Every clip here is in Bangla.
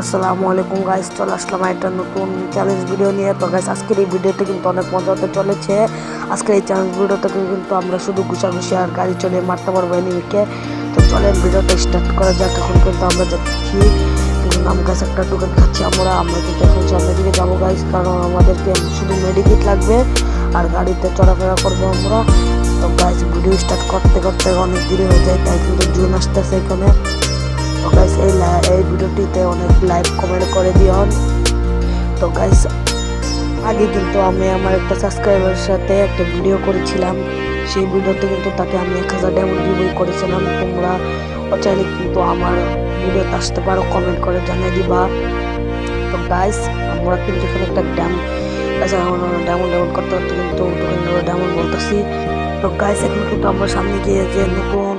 আসসালামু আলাইকুম গাইস, চলে আসলাম একটা নতুন চ্যালেঞ্জ ভিডিও নিয়ে। তো গাইস আজকের এই ভিডিওতে কিন্তু অনেক মজা হতে চলেছে। আজকের এই চ্যালেঞ্জ ভিডিওতে কিন্তু আমরা শুধু ঘুষাঘুষি আর গাড়ি চলে মারতে পারবো এনিমিকে। তো চলেন ভিডিওটা স্টার্ট করা যাক। এখন কিন্তু আমরা যাচ্ছি নাম গাছ একটা দোকান খাচ্ছি আমরা কিন্তু এখন সামনের দিকে যাবো গাইস, কারণ আমাদেরকে শুধু মেডিকেট লাগবে আর গাড়িতে চলাফেরা করবো আমরা। তো গাইস ভিডিও স্টার্ট করতে করতে অনেক দেরি হয়ে যায়, তাই কিন্তু জুন আসতেছে এখানে। তো গাইস এই ভিডিওটিতে অনেক লাইক কমেন্ট করে দিও। তো গাইস আগে কিন্তু আমি আমার একটা সাবস্ক্রাইবারের সাথে একটা ভিডিও করেছিলাম, সেই ভিডিওতে কিন্তু তাকে আমি 1000 ডায়মন্ড গিভওয়ে করেছিলাম। তোমরা চাইলে কিন্তু আমার ভিডিওতে আসতে পারো, কমেন্ট করে জানিয়ে দিবা। তো গাইস আমরা কিন্তু এখানে একটা ডায়মন্ড করতে করতে কিন্তু ডায়মন্ড বলতেছি। তো গাইস এখন কিন্তু আমরা সামনে গিয়ে যে নতুন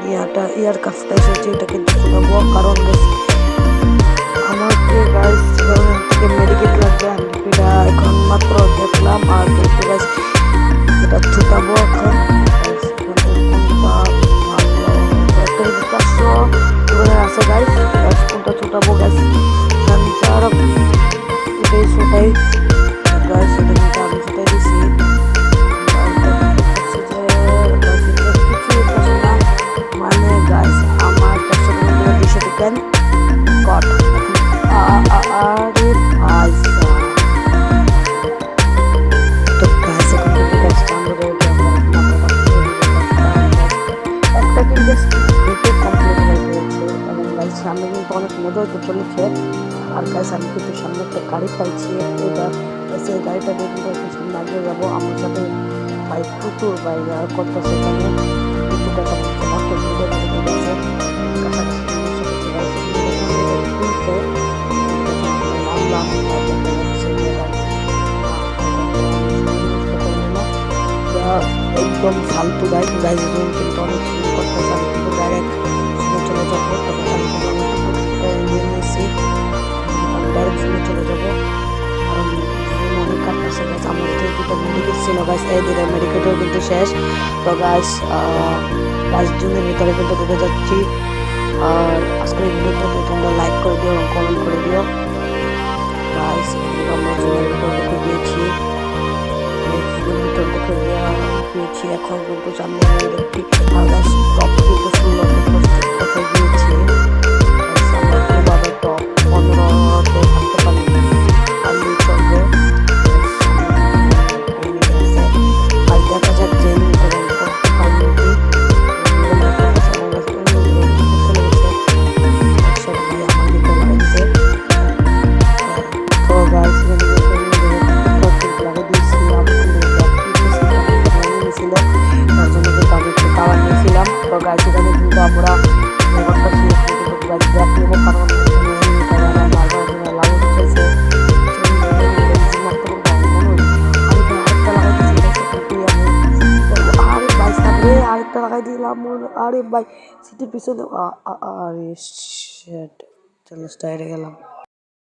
ইয়ার কাজটা এসেছে এটা কিন্তু শুনাবো, কারণ আমাকে গাইস থেকে মেডিকেট লাগবে। আমি এটা এখন মাত্র দেখলাম আর কিন্তু গাইস এটা ছুটাবো এখন। আছে গাইস কোনটা ছুটাবো গাইস এটাই ছুটাই গাইস, এটা কিন্তু আমি ছুটাই দিছি। মানে গাইস আমার 200 টিকেন গড আরে ভাইসা। তো গাইস এখন কিন্তু গাইস একটা কিন্তু কমপ্লিট হয়ে গেছে এবং গাইস সামনে কিন্তু অনেক মজা হতে চলেছে। আর গাইস আমি কিন্তু সামনে একটা গাড়ি পাইছি, এটা সেই গাড়িটা দিয়ে কিন্তু একটু সামনে আগে যাবো। আমার সাথে ভাই প্রচুর বাইরে আর করতেছে এখানে কিন্তু দেখা যাচ্ছে মাত্র ভিডিও দেখে গেছে একদম ফালতু গাইজ কিন্তু অনেক সুন্দর করতেছে। আমি কিন্তু ডাইরেক্ট চলে যাবো, তবে আমি কিন্তু নিয়ে নিয়েছি, আমি ডাইরেক্ট চলে যাবো কারণ অনেক কাটতেছে গাছ। আমার যে দুটো মেডিকেট ছিল গাছ, এই দুটো মেডিকেটও কিন্তু শেষ। তো গাছ জুনের ভিতরে কিন্তু ঢুকে যাচ্ছি। আর আজকের ভিডিওটাতে তোমরা লাইক করে দিও এবং কমেন্ট করে দিও গাইস। আমরা জুনের ভিতরে ঢুকে গিয়েছি, এখন কিন্তু সামনে দেখছি আর গাছ টপ কিন্তু ষোলো কোথায় গিয়েছি। আমরা কিভাবে টপ 15-তে থাকতে পারি আলু চলবে। আর দেখা যাক যে তো গাছ এখানে কিন্তু আমরা ব্যাগ নেব, কারণ আরেকটা লাগাই দিলাম। আরে ভাই সিটির পিছনে আরে শিট, চ্যালেঞ্জটা হেরে গেলাম।